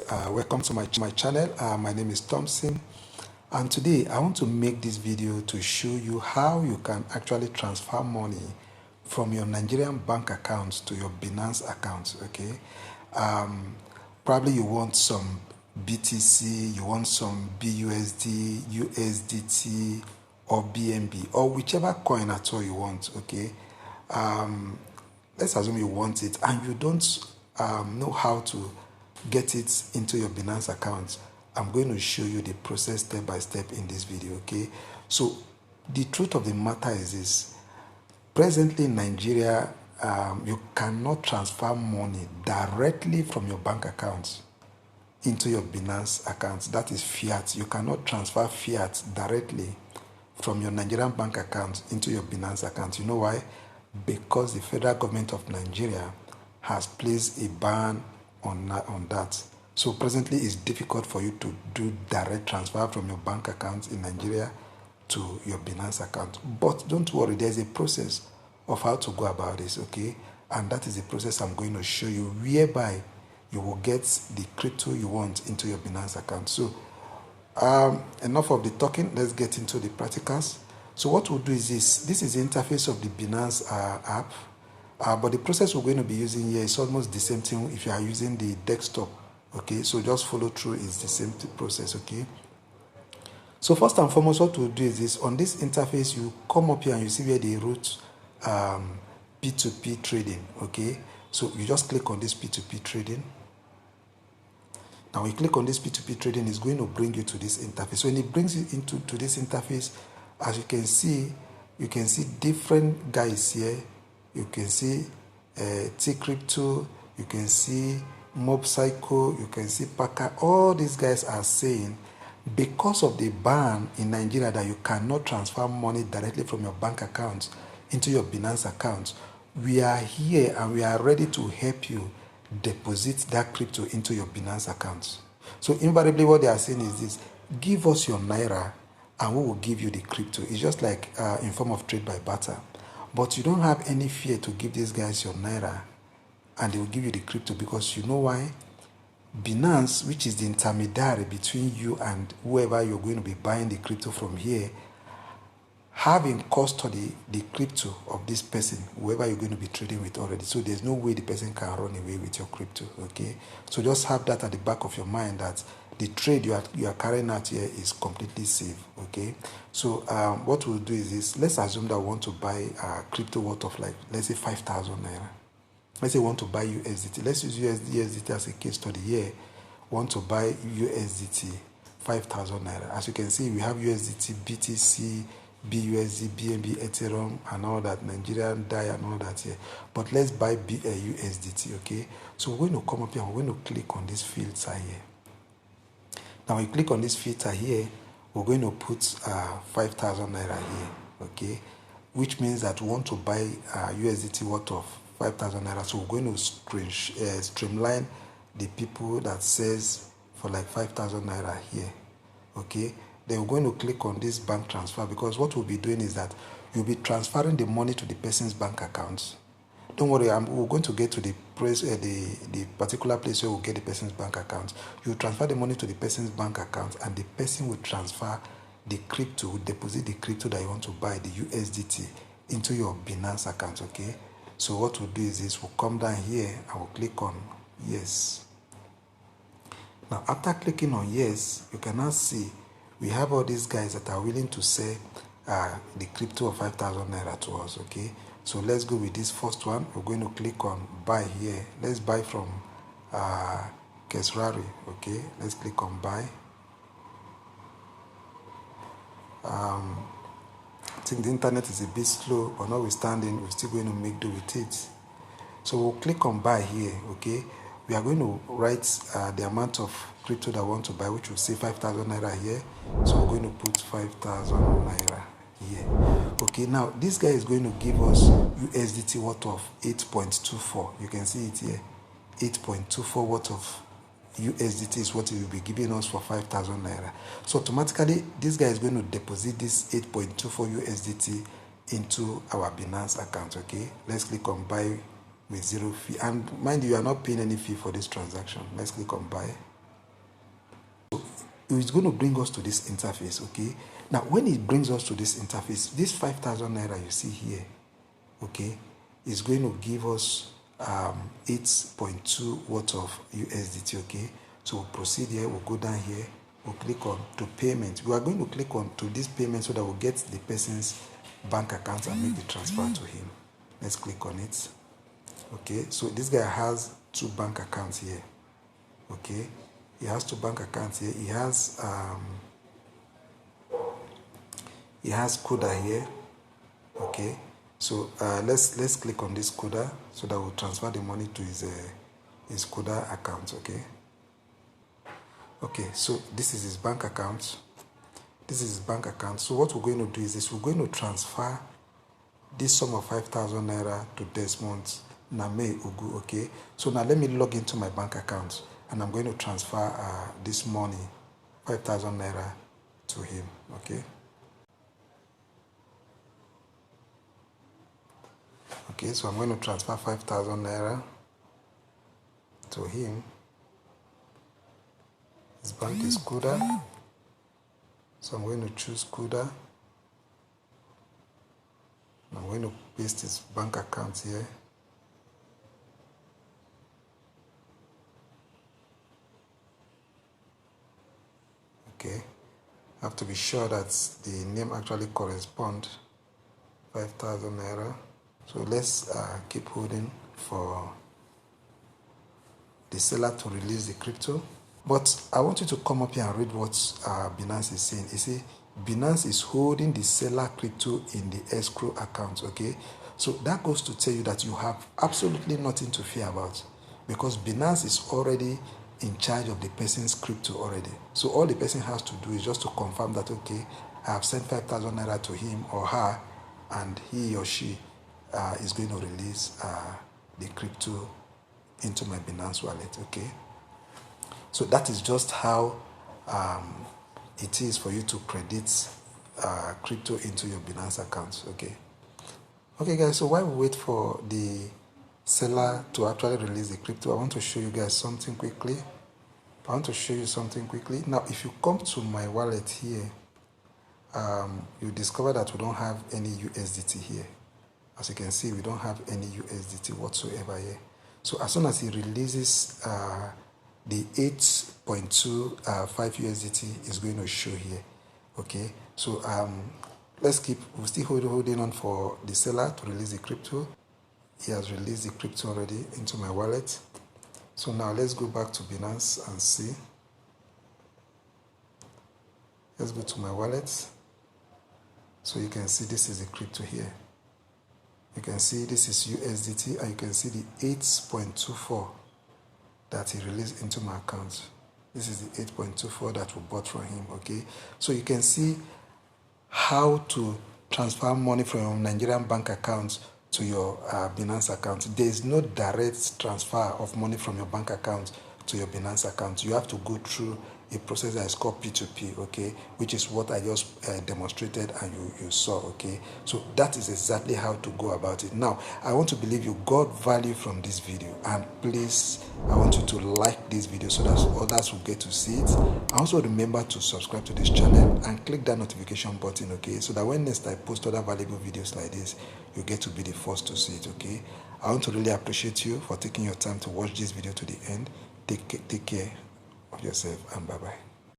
welcome to my channel. My name is Thompson, and today I want to make this video to show you how you can actually transfer money from your Nigerian bank account to your Binance account. Okay, probably you want some BTC, you want some BUSD, USDT, or BNB, or whichever coin at all you want. Okay, let's assume you want it and you don't know how to get it into your Binance account. I'm going to show you the process step by step in this video. Okay, so the truth of the matter is this: presently in Nigeria, you cannot transfer money directly from your bank account into your Binance account. That is fiat. You cannot transfer fiat directly from your Nigerian bank account into your Binance account. You know why? Because the federal government of Nigeria has placed a ban on that. So presently it's difficult for you to do direct transfer from your bank account in Nigeria to your Binance account. But don't worry, there's a process of how to go about this, okay? And that is the process I'm going to show you, whereby you will get the crypto you want into your Binance account. So enough of the talking, let's get into the practicals. So what we'll do is this is the interface of the Binance app. But the process we're going to be using here is almost the same thing if you are using the desktop. Okay, so just follow through, it's the same process. Okay, so first and foremost, what we'll do is this: on this interface, you come up here and you see where they wrote P2P trading. Okay, so you just click on this P2P trading. Now when you click on this P2P trading, it's going to bring you to this interface. So when it brings you into this interface, as you can see different guys here. You can see T-Crypto, you can see Mob Psycho, you can see Packer. All these guys are saying, because of the ban in Nigeria that you cannot transfer money directly from your bank account into your Binance account, we are here and we are ready to help you deposit that crypto into your Binance account. So invariably what they are saying is this: give us your Naira and we will give you the crypto. It's just like in form of trade by barter. But you don't have any fear to give these guys your Naira and they will give you the crypto, because you know why? Binance, which is the intermediary between you and whoever you're going to be buying the crypto from here, have in custody the crypto of this person, whoever you're going to be trading with already. So there's no way the person can run away with your crypto. Okay, so just have that at the back of your mind, that the trade you are carrying out here is completely safe. Okay, so what we'll do is this: let's assume that we want to buy crypto worth of, like, let's say 5,000 naira. Let's say we want to buy USDT. Let's use USDT as a case study here. We want to buy USDT 5,000 naira. As you can see, we have USDT, BTC, BUSD, BNB, Ethereum, and all that, Nigerian DAI and all that here. But let's buy USDT. Okay, so we're going to come up here and we're going to click on this filter here. Now when you click on this filter here, we're going to put 5,000 naira here. Okay, which means that we want to buy USDT worth of 5,000 naira. So we're going to streamline the people that says for like 5,000 naira here. Okay, then we're going to click on this bank transfer, because what we'll be doing is that you'll be transferring the money to the person's bank account. Don't worry, we're going to get to the particular place where we'll get the person's bank account. You transfer the money to the person's bank account, and the person will transfer the crypto, will deposit the crypto that you want to buy, the USDT, into your Binance account. Okay, so what we'll do is this: we'll come down here and we'll click on yes. Now after clicking on yes, you can now see we have all these guys that are willing to sell the crypto of 5,000 naira to us. Okay, so let's go with this first one. We're going to click on buy here. Let's buy from Kesrari. Okay, let's click on buy. I think the internet is a bit slow, but notwithstanding, we're still going to make do with it. So we'll click on buy here. Okay, we are going to write the amount of crypto that we want to buy, which will say 5,000 naira here. So we're going to put 5,000 naira here. Okay, now this guy is going to give us USDT worth of 8.24. You can see it here. 8.24 worth of USDT is what he will be giving us for 5,000 naira. So automatically, this guy is going to deposit this 8.24 USDT into our Binance account. Okay, let's click on buy with 0 fee. And mind you are not paying any fee for this transaction. Let's click on buy. it's going to bring us to this interface, okay? Now, when it brings us to this interface, this 5,000 naira you see here, okay, is going to give us 8.2 worth of USDT, okay? So we'll proceed here, we'll go down here, we'll click on to payment. We are going to click on to this payment so that we'll get the person's bank account and make the transfer to him. Let's click on it. Okay, so this guy has 2 bank accounts here. Okay, he has 2 bank accounts here. He has Kuda here. Okay, so let's click on this Kuda so that we'll transfer the money to his Kuda account. Okay, so this is his bank account. This is his bank account. So what we're going to do is this: we're going to transfer this sum of 5,000 naira to Desmond Name Ugu. Okay, so now let me log into my bank account and I'm going to transfer this money, 5,000 naira, to him. Okay, so I'm going to transfer 5,000 naira to him. His bank is Kuda, so I'm going to choose Kuda. I'm going to paste his bank account here. Okay, I have to be sure that the name actually corresponds. 5,000 naira. So let's keep holding for the seller to release the crypto. But I want you to come up here and read what Binance is saying. You see, Binance is holding the seller crypto in the escrow account, okay? So that goes to tell you that you have absolutely nothing to fear about, because Binance is already in charge of the person's crypto already. So all the person has to do is just to confirm that, okay, I have sent 5,000 naira to him or her, and he or she is going to release the crypto into my Binance wallet, okay? So that is just how it is for you to credit crypto into your Binance account, okay? Okay, guys, so while we wait for the seller to actually release the crypto, I want to show you guys something quickly. Now, if you come to my wallet here, you discover that we don't have any USDT here. As you can see, we don't have any USDT whatsoever here. So as soon as he releases the 8.25 USDT is going to show here. Okay, so we're still holding on for the seller to release the crypto. He has released the crypto already into my wallet. So now let's go back to Binance and see. Let's go to my wallet. So you can see this is the crypto here. You can see this is USDT, and you can see the 8.24 that he released into my account. This is the 8.24 that we bought from him, okay? So you can see how to transfer money from your Nigerian bank account to your Binance account. There is no direct transfer of money from your bank account to your Binance account. You have to go through a process that is called P2P, okay, which is what I just demonstrated and you saw, okay. So that is exactly how to go about it. Now, I want to believe you got value from this video, and please, I want you to like this video so that others will get to see it. Also, remember to subscribe to this channel and click that notification button, okay, so that when next I post other valuable videos like this, you get to be the first to see it, okay. I want to really appreciate you for taking your time to watch this video to the end. Take care of yourself, and bye-bye.